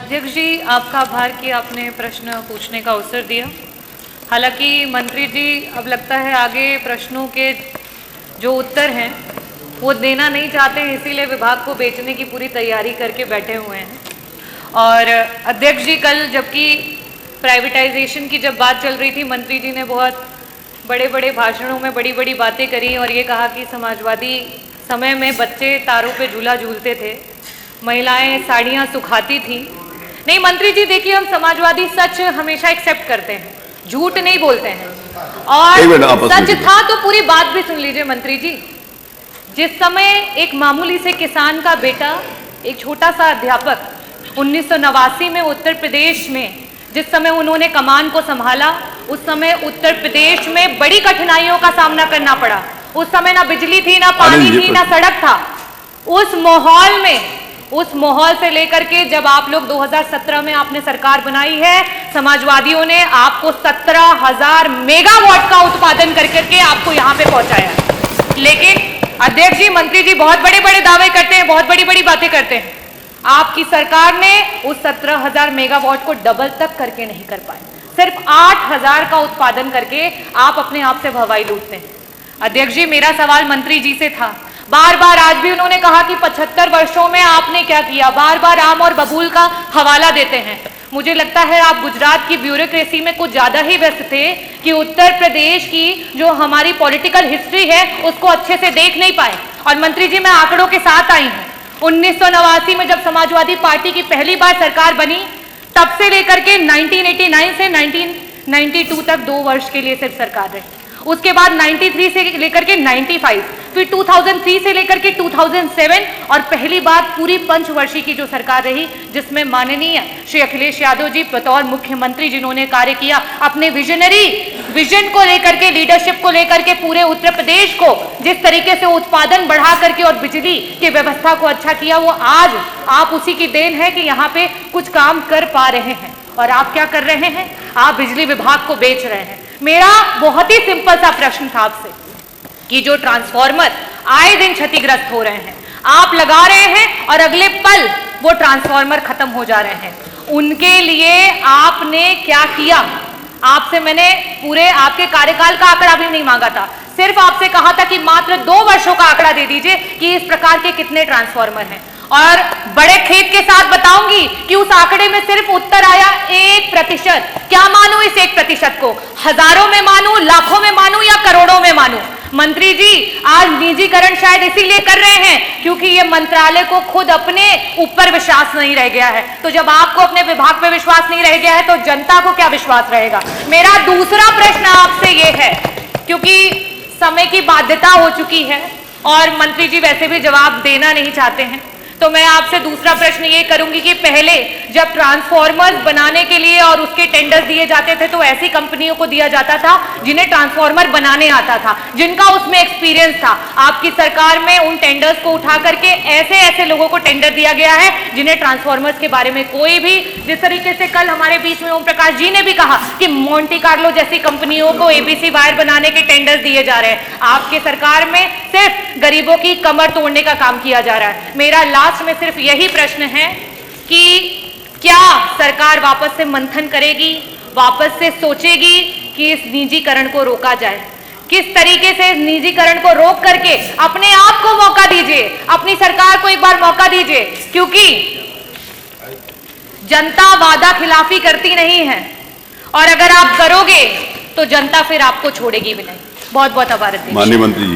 अध्यक्ष जी, आपका आभार कि आपने प्रश्न पूछने का अवसर दिया। हालांकि मंत्री जी अब लगता है आगे प्रश्नों के जो उत्तर हैं वो देना नहीं चाहते हैं, इसीलिए विभाग को बेचने की पूरी तैयारी करके बैठे हुए हैं। और अध्यक्ष जी, कल जबकि प्राइवेटाइजेशन की जब बात चल रही थी, मंत्री जी ने बहुत बड़े बड़े भाषणों में बड़ी बड़ी बातें करी और ये कहा कि समाजवादी समय में बच्चे तारों पे झूला झूलते थे, महिलाएं साड़ियाँ सुखाती थी। नहीं मंत्री जी, देखिए, हम समाजवादी सच हमेशा एक्सेप्ट करते हैं, झूठ नहीं बोलते हैं। और सच था तो पूरी बात भी सुन लीजिए मंत्री जी। जिस समय एक मामूली से किसान का बेटा, एक छोटा सा अध्यापक, 1989 में उत्तर प्रदेश में जिस समय उन्होंने कमान को संभाला, उस समय उत्तर प्रदेश में बड़ी कठिनाइयों का सामना करना पड़ा। उस समय ना बिजली थी, ना पानी थी, ना सड़क था। उस माहौल में, उस माहौल से लेकर के जब आप लोग 2017 में आपने सरकार बनाई है, समाजवादियों ने आपको 17,000 मेगावाट का उत्पादन करके आपको यहां पे पहुंचाया। लेकिन अध्यक्ष जी, मंत्री जी बहुत बड़े बड़े दावे करते हैं, बहुत बड़ी बड़ी बातें करते हैं। आपकी सरकार ने उस 17,000 मेगावाट को डबल तक करके नहीं कर पाए। सिर्फ 8,000 का उत्पादन करके आप अपने आप से भवाई लूटते हैं। अध्यक्ष जी, मेरा सवाल मंत्री जी से था, बार बार आज भी उन्होंने कहा कि 75 वर्षों में आपने क्या किया, बार बार आम और बबूल का हवाला देते हैं। मुझे लगता है आप गुजरात की ब्यूरोक्रेसी में कुछ ज्यादा ही व्यस्त थे कि उत्तर प्रदेश की जो हमारी पॉलिटिकल हिस्ट्री है उसको अच्छे से देख नहीं पाए। और मंत्री जी, मैं आंकड़ों के साथ आई हूं। 1989 में जब समाजवादी पार्टी की पहली बार सरकार बनी, तब से लेकर के 1989 से 1992 तक 2 वर्ष के लिए सिर्फ सरकार रही। उसके बाद 93 से लेकर के 95, फिर 2003 से लेकर के 2007 और पहली बार पूरी पंचवर्षीय की जो सरकार रही, जिसमें माननीय श्री अखिलेश यादव जी बतौर मुख्यमंत्री जिन्होंने कार्य किया, अपने विजन को लेकर के, लीडरशिप को लेकर के पूरे उत्तर प्रदेश को जिस तरीके से उत्पादन बढ़ा करके और बिजली की व्यवस्था को अच्छा किया, वो आज आप उसी की देन है कि यहाँ पे कुछ काम कर पा रहे हैं। और आप क्या कर रहे हैं? आप बिजली विभाग को बेच रहे हैं। मेरा बहुत ही सिंपल सा प्रश्न था आपसे कि जो ट्रांसफार्मर आए दिन क्षतिग्रस्त हो रहे हैं, आप लगा रहे हैं और अगले पल वो ट्रांसफार्मर खत्म हो जा रहे हैं, उनके लिए आपने क्या किया? आपसे मैंने पूरे आपके कार्यकाल का आंकड़ा भी नहीं मांगा था, सिर्फ आपसे कहा था कि मात्र 2 वर्षों का आंकड़ा दे दीजिए कि इस प्रकार के कितने ट्रांसफार्मर हैं। और बड़े खेद के साथ बताऊंगी कि उस आंकड़े में सिर्फ उत्तर आया 1%। क्या मानूं इस 1% को? हजारों में मानूं, लाखों में मानूं या करोड़ों में मानूं? मंत्री जी, आज निजीकरण शायद इसीलिए कर रहे हैं क्योंकि ये मंत्रालय को खुद अपने ऊपर विश्वास नहीं रह गया है। तो जब आपको अपने विभाग पे विश्वास नहीं रह गया है तो जनता को क्या विश्वास रहेगा? मेरा दूसरा प्रश्न आपसे ये है, क्योंकि समय की बाध्यता हो चुकी है और मंत्री जी वैसे भी जवाब देना नहीं चाहते हैं, तो मैं आपसे दूसरा प्रश्न ये करूंगी कि पहले जब ट्रांसफार्मर्स बनाने के लिए और उसके टेंडर्स दिए जाते थे तो ऐसी कंपनियों को दिया जाता था जिन्हें ट्रांसफार्मर बनाने आता था, जिनका उसमें एक्सपीरियंस था। आपकी सरकार में उन टेंडर्स को उठा करके ऐसे लोगों को टेंडर दिया गया है जिन्हें ट्रांसफार्मर्स के बारे में कोई भी, जिस तरीके से कल हमारे बीच में ओम प्रकाश जी ने भी कहा कि मोंटी कार्लो जैसी कंपनियों को एबीसी वायर बनाने के टेंडर्स दिए जा रहे हैं। आपके सरकार में सिर्फ गरीबों की कमर तोड़ने का काम किया जा रहा है। मेरा लास्ट में सिर्फ यही प्रश्न है कि क्या सरकार वापस से मंथन करेगी, वापस से सोचेगी कि इस निजीकरण को रोका जाए? किस तरीके से निजीकरण को रोक करके अपने आप को मौका दीजिए, अपनी सरकार को एक बार मौका दीजिए, क्योंकि जनता वादा खिलाफी करती नहीं है और अगर आप करोगे तो जनता फिर आपको छोड़ेगी भी नहीं। बहुत बहुत आभार। माननीय मंत्री जी।